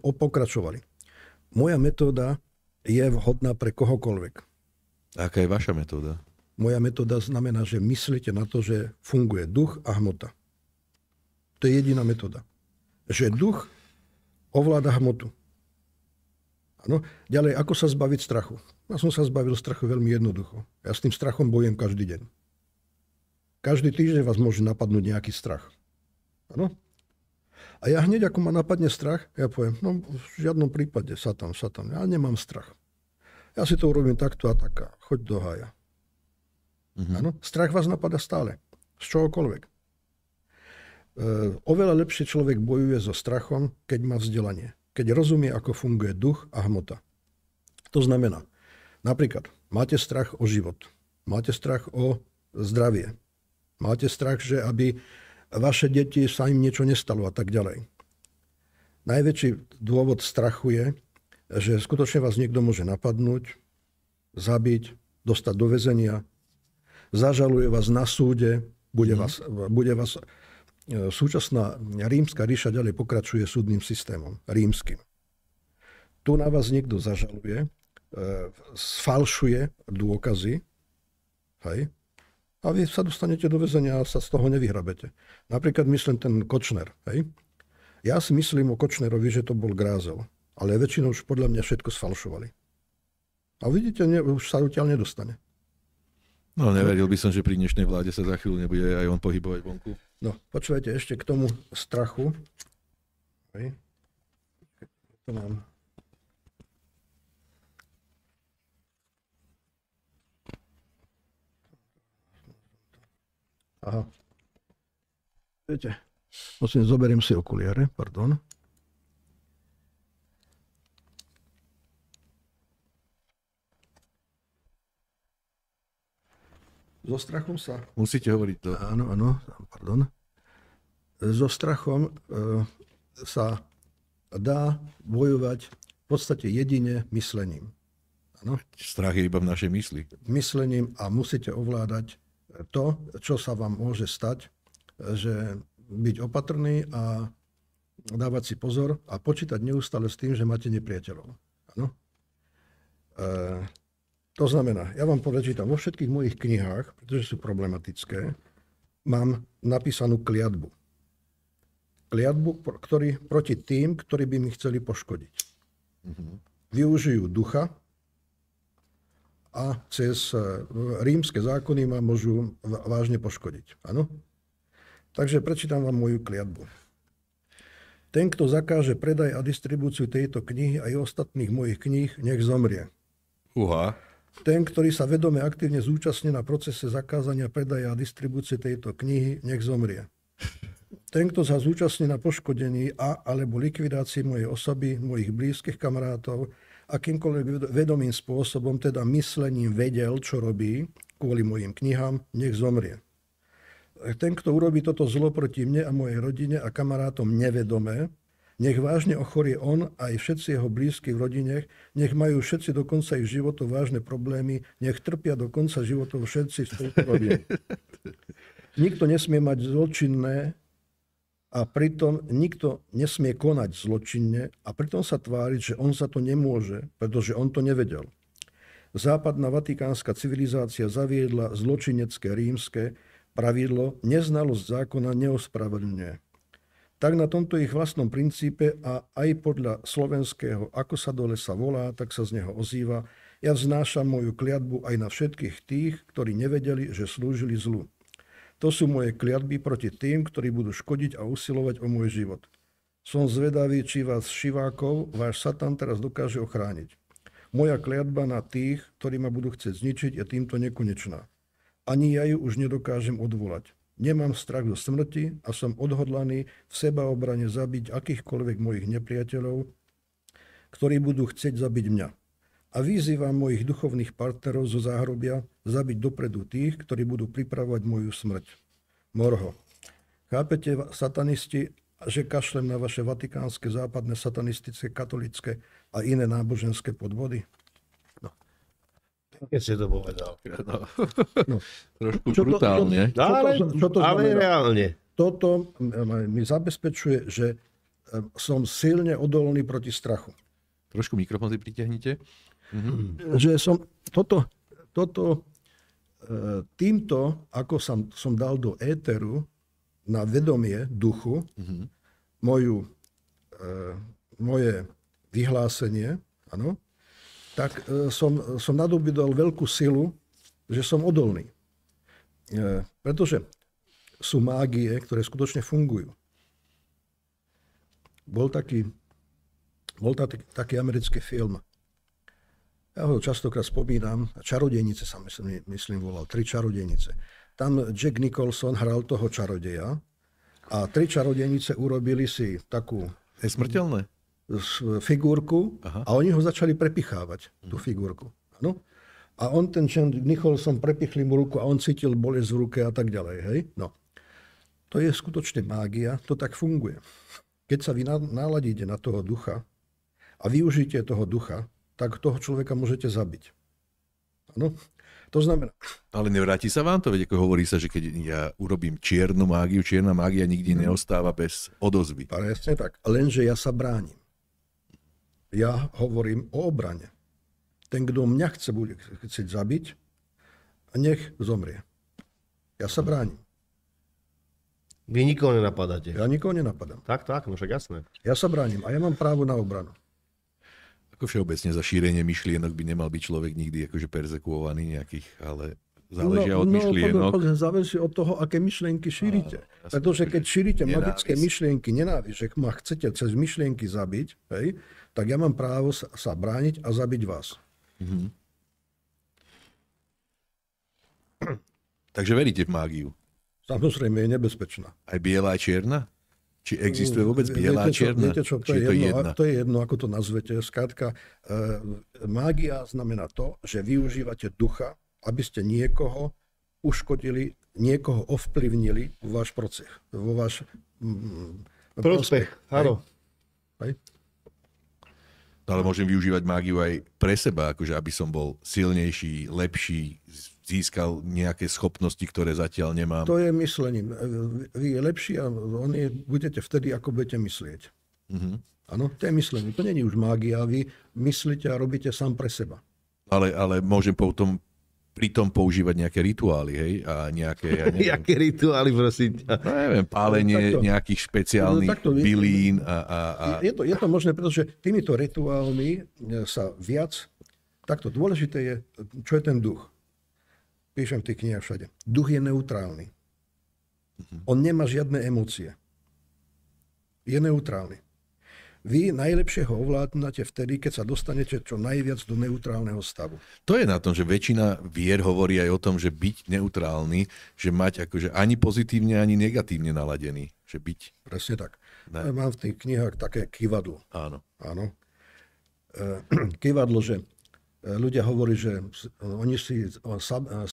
Pokračovali. Moja metóda je vhodná pre kohokoľvek. Aká je vaša metóda? Moja metóda znamená, že myslíte na to, že funguje duch a hmota. To je jediná metóda. Že duch ovláda hmotu. Ano? Ďalej, ako sa zbaviť strachu? Ja som sa zbavil strachu veľmi jednoducho. Ja s tým strachom bojujem každý deň. Každý týždeň vás môže napadnúť nejaký strach. Áno? A ja hneď, ako ma napadne strach, ja poviem, no v žiadnom prípade, Satan, ja nemám strach. Ja si to urobím takto a taká, choď do hája. Áno? Strach vás napadá stále, z čohokoľvek. Oveľa lepšie človek bojuje so strachom, keď má vzdelanie. Keď rozumie, ako funguje duch a hmota. To znamená, napríklad, máte strach o život, máte strach o zdravie, máte strach, že aby vaše deti sa im niečo nestalo a tak ďalej. Najväčší dôvod strachu je, že skutočne vás niekto môže napadnúť, zabiť, dostať do väzenia, zažaluje vás na súde, bude vás súčasná rímska ríša ďalej pokračuje súdnym systémom, rímskym. Tu na vás niekto zažaluje, sfalšuje dôkazy, hej, a vy sa dostanete do väzenia a sa z toho nevyhrabete. Napríklad myslím ten Kočner. Hej? Ja si myslím o Kočnerovi, že to bol grázel. Ale väčšinou už podľa mňa všetko sfalšovali. A vidíte, už sa odtiaľ nedostane. No neveril by som, že pri dnešnej vláde sa za chvíľu nebude aj on pohybovať vonku. No, počúvajte ešte k tomu strachu. Hej? To mám. Aha. Viete, zoberiem si okuliare, pardon. So strachom sa... Musíte hovoriť to. Áno, pardon. So strachom sa dá bojovať v podstate jedine myslením. Áno. Strach je iba v našej mysli. Myslením a musíte ovládať to, čo sa vám môže stať, že byť opatrný a dávať si pozor a počítať neustále s tým, že máte nepriateľov. Áno? To znamená, ja vám prečítam vo všetkých mojich knihách, pretože sú problematické, mám napísanú kliatbu. Kliatbu, proti tým, ktorí by mi chceli poškodiť. Využijú ducha, a cez rímske zákony ma môžu vážne poškodiť. Áno? Takže prečítam vám moju kliatbu. Ten, kto zakáže predaj a distribúciu tejto knihy a aj ostatných mojich kníh, nech zomrie. Uha. Ten, ktorý sa vedome aktívne zúčastní na procese zakázania predaja a distribúcie tejto knihy, nech zomrie. Ten, kto sa zúčastní na poškodení alebo likvidácii mojej osoby, mojich blízkych kamarátov, akýmkoľvek vedomým spôsobom, teda myslením vedel, čo robí kvôli mojim knihám, nech zomrie. Ten, kto urobí toto zlo proti mne a mojej rodine a kamarátom nevedome, nech vážne ochorie on aj všetci jeho blízky v rodine, nech majú všetci do konca ich životov vážne problémy, nech trpia do konca životov všetci v tejto rodine. Nikto nesmie mať zločinné a pritom nikto nesmie konať zločinne a pritom sa tváriť, že on sa to nemôže, pretože on to nevedel. Západná vatikánska civilizácia zaviedla zločinecké rímske pravidlo neznalosť zákona neospravedlňuje. Tak na tomto ich vlastnom princípe a aj podľa slovenského ako sa do lesa volá, tak sa z neho ozýva, ja vznášam moju kliatbu aj na všetkých tých, ktorí nevedeli, že slúžili zlu. To sú moje kliatby proti tým, ktorí budú škodiť a usilovať o môj život. Som zvedavý, či vás šivákov váš Satan teraz dokáže ochrániť. Moja kliatba na tých, ktorí ma budú chcieť zničiť, je týmto nekonečná. Ani ja ju už nedokážem odvolať. Nemám strach zo smrti a som odhodlaný v sebaobrane zabiť akýchkoľvek mojich nepriateľov, ktorí budú chcieť zabiť mňa. A vyzývam mojich duchovných partnerov zo záhrobia zabiť dopredu tých, ktorí budú pripravovať moju smrť. Morho. Chápete, satanisti, že kašlem na vaše vatikánske, západné, satanistické, katolické a iné náboženské podvody? No. Keď si to povedal. No. Trošku brutálne. Ale reálne. Toto mi zabezpečuje, že som silne odolný proti strachu. Trošku mikrofón si pritiahnite. Že som týmto, ako som dal do éteru na vedomie duchu moje vyhlásenie, áno, tak som nadobudol veľkú silu, že som odolný. Pretože sú mágie, ktoré skutočne fungujú. Bol taký americký film. Ja ho častokrát spomínam. Čarodejnice sa myslím volal. 3 čarodejnice. Tam Jack Nicholson hral toho čarodeja a 3 čarodejnice urobili si takú Je smrteľné? figurku. Aha. A oni ho začali prepichávať, tú figurku. Ano? A ten Jack Nicholson prepichli mu ruku a on cítil bolesť v ruke a tak ďalej. Hej? No. To je skutočne mágia, to tak funguje. Keď sa vy naladíte na toho ducha a využijete toho ducha, tak toho človeka môžete zabiť. Áno? To znamená... Ale nevráti sa vám to? Veď ako hovorí sa, že keď ja urobím čiernu mágiu, čierna mágia nikdy neostáva bez odozvy. Presne tak. Lenže ja sa bránim. Ja hovorím o obrane. Ten, kto mňa bude chcieť zabiť, nech zomrie. Ja sa bránim. Vy nikoho nenapadáte. Ja nikoho nenapadám. Tak, no však jasné. Ja sa bránim a ja mám právo na obranu. Ako všeobecne za šírenie myšlienok by nemal byť človek nikdy akože perzekuovaný nejakých, ale záležia od myšlienok. Záleží od toho, aké myšlienky šírite. Pretože keď šírite magické myšlienky, nenávisť, že ma chcete cez myšlienky zabiť, hej, tak ja mám právo sa brániť a zabiť vás. Takže veríte v mágiu? Samozrejme je nebezpečná. Aj biela a čierna? Či existuje vôbec biela a čierna? Viete čo, to je jedno, ako to nazvete. Skrátka, mágia znamená to, že využívate ducha, aby ste niekoho uškodili, niekoho ovplyvnili vo váš proces. Vo váš prospech. Áno. Hej? Ale môžem využívať mágiu aj pre seba, akože aby som bol silnejší, lepší, získal nejaké schopnosti, ktoré zatiaľ nemám. To je myslením. Vy je lepší a budete vtedy, ako budete myslieť. Áno, to je myslenie. To nie je už mágia. Vy myslíte a robíte sám pre seba. Ale môžem potom pritom používať nejaké rituály, hej? A nejaké, ja neviem. Jaké rituály, prosím ťa? No, neviem, pálenie nejakých špeciálnych bylín a... Je to možné, pretože týmito rituálmi sa viac... Takto dôležité je, čo je ten duch. Píšem v tých knihách všade. Duch je neutrálny. On nemá žiadne emócie. Je neutrálny. Vy najlepšie ho ovládnate vtedy, keď sa dostanete čo najviac do neutrálneho stavu. To je na tom, že väčšina vier hovorí aj o tom, že byť neutrálny, že mať akože ani pozitívne, ani negatívne naladený. Že byť... Presne tak. Mám v tých knihách také kyvadlo. Áno. Kyvadlo, že ľudia hovorí, že oni si